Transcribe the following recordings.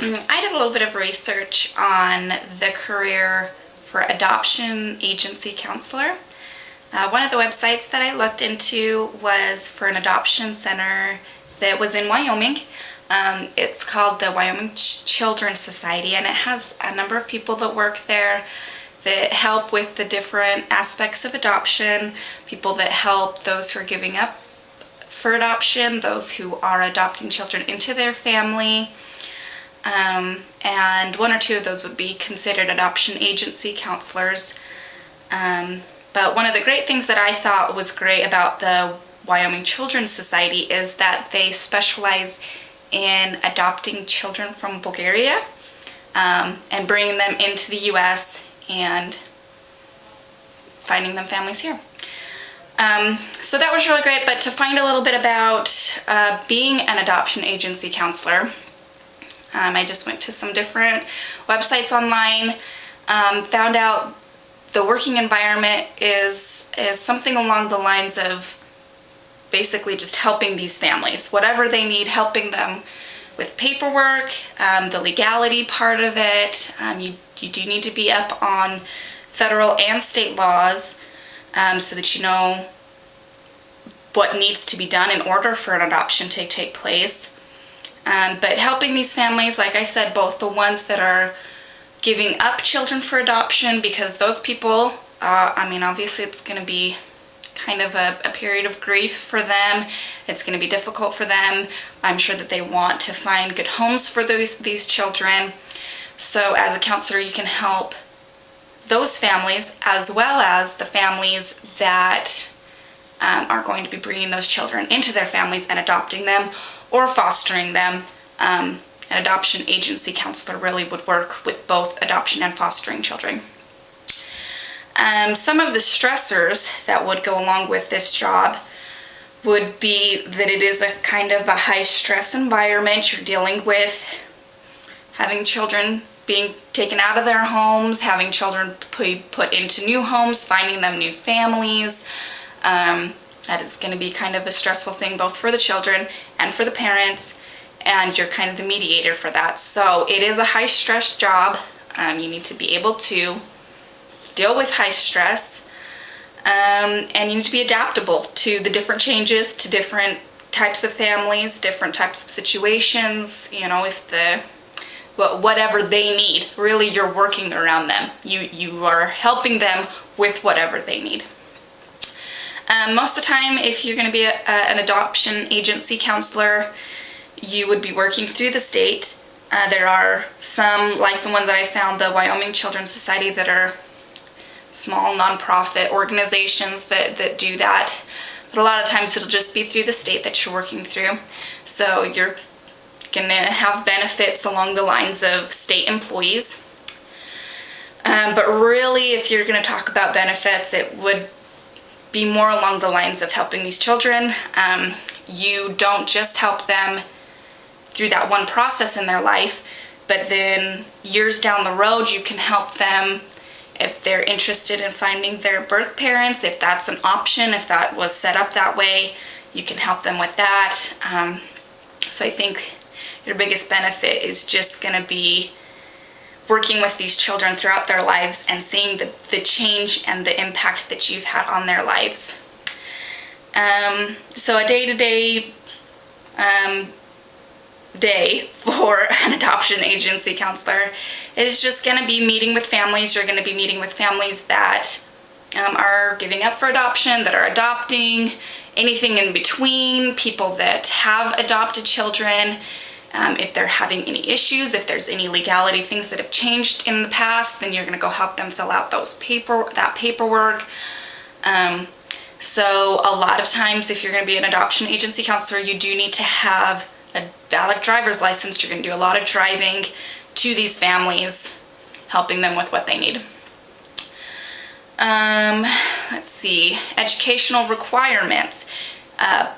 I did a little bit of research on the career for adoption agency counselor. One of the websites that I looked into was for an adoption center that was in Wyoming. It's called the Wyoming Children's Society, and it has a number of people that work there that help with the different aspects of adoption, people that help those who are giving up for adoption, those who are adopting children into their family, and one or two of those would be considered adoption agency counselors. But one of the great things that I thought was great about the Wyoming Children's Society is that they specialize in adopting children from Bulgaria and bringing them into the U.S. and finding them families here. So that was really great, but to find a little bit about being an adoption agency counselor, I just went to some different websites online, found out the working environment is something along the lines of basically just helping these families, whatever they need, helping them with paperwork, the legality part of it. You do need to be up on federal and state laws so that you know what needs to be done in order for an adoption to take place. But helping these families, like I said, both the ones that are giving up children for adoption, because those people, obviously it's going to be kind of a period of grief for them. It's going to be difficult for them. I'm sure that they want to find good homes for these children. So as a counselor, you can help those families as well as the families that are going to be bringing those children into their families and adopting them or fostering them. An adoption agency counselor really would work with both adoption and fostering children. Some of the stressors that would go along with this job would be that it is a kind of a high stress environment. You're dealing with having children being taken out of their homes, having children put into new homes, finding them new families. That is going to be kind of a stressful thing both for the children and for the parents, and you're kind of the mediator for that. So it is a high stress job. You need to be able to deal with high stress, and you need to be adaptable to the different changes, to different types of families, different types of situations. Whatever they need, really you're working around them. You are helping them with whatever they need. Most of the time, if you're going to be an adoption agency counselor, you would be working through the state. There are some, like the one that I found, the Wyoming Children's Society, that are small nonprofit organizations that do that. But a lot of times it'll just be through the state that you're working through. So you're going to have benefits along the lines of state employees. But really, if you're going to talk about benefits, it would be more along the lines of helping these children. You don't just help them through that one process in their life, but then years down the road you can help them if they're interested in finding their birth parents, if that's an option, if that was set up that way, you can help them with that. So I think your biggest benefit is just going to be working with these children throughout their lives and seeing the change and the impact that you've had on their lives. So a day-to-day day for an adoption agency counselor is just going to be meeting with families. You're going to be meeting with families that are giving up for adoption, that are adopting, anything in between, people that have adopted children. If they're having any issues, if there's any legality things that have changed in the past, then you're going to go help them fill out that paperwork. So a lot of times, if you're going to be an adoption agency counselor, you do need to have a valid driver's license. You're going to do a lot of driving to these families, helping them with what they need. Let's see, educational requirements. At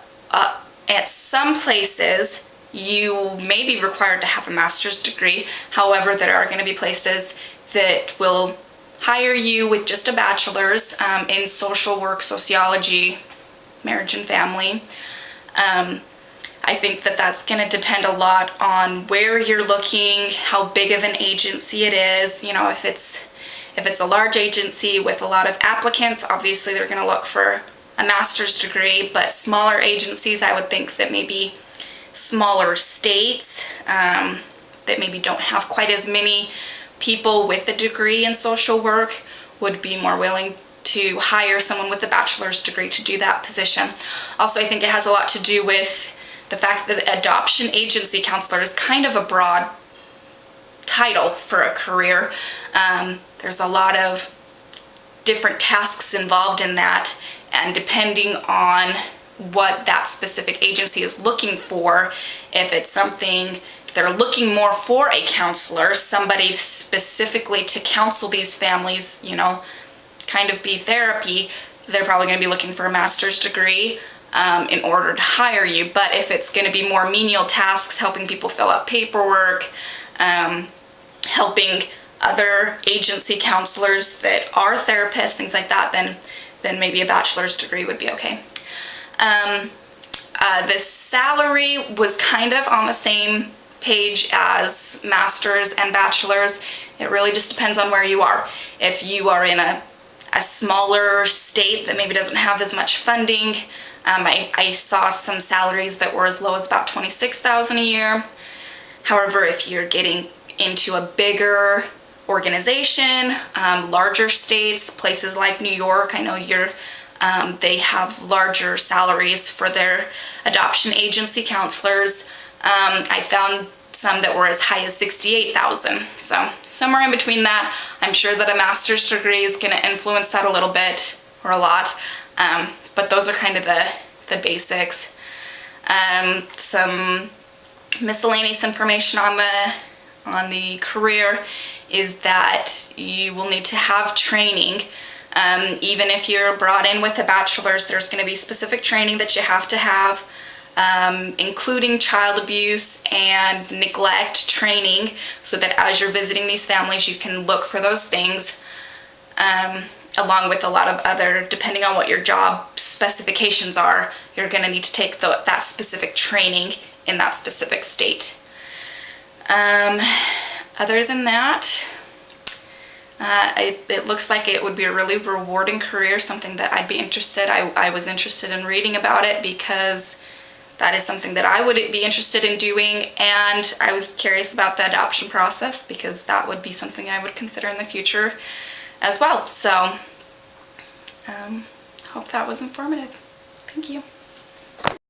some places, you may be required to have a master's degree. However, there are going to be places that will hire you with just a bachelor's in social work, sociology, marriage and family. I think that that's going to depend a lot on where you're looking, how big of an agency it is. You know, if it's a large agency with a lot of applicants, obviously they're going to look for a master's degree, but smaller agencies, I would think that maybe smaller states that maybe don't have quite as many people with a degree in social work would be more willing to hire someone with a bachelor's degree to do that position. Also, I think it has a lot to do with the fact that adoption agency counselor is kind of a broad title for a career. There's a lot of different tasks involved in that, and depending on what that specific agency is looking for, if it's something they're looking more for a counselor, somebody specifically to counsel these families, you know, kind of be therapy, they're probably going to be looking for a master's degree in order to hire you. But if it's going to be more menial tasks, helping people fill out paperwork, helping other agency counselors that are therapists, things like that, then maybe a bachelor's degree would be okay. The salary was kind of on the same page as master's and bachelor's. It really just depends on where you are. If you are in a smaller state that maybe doesn't have as much funding, I saw some salaries that were as low as about $26,000 a year. However, if you're getting into a bigger organization, larger states, places like New York, I know they have larger salaries for their adoption agency counselors. I found some that were as high as $68,000. So somewhere in between that. I'm sure that a master's degree is going to influence that a little bit or a lot. But those are kind of the basics. Some miscellaneous information on the career is that you will need to have training. Even if you're brought in with a bachelor's, there's going to be specific training that you have to have, including child abuse and neglect training, so that as you're visiting these families, you can look for those things, along with a lot of other, depending on what your job specifications are, you're going to need to take that specific training in that specific state. Other than that, it looks like it would be a really rewarding career, something that I'd be interested. I was interested in reading about it because that is something that I would be interested in doing, and I was curious about the adoption process because that would be something I would consider in the future as well. So, hope that was informative. Thank you.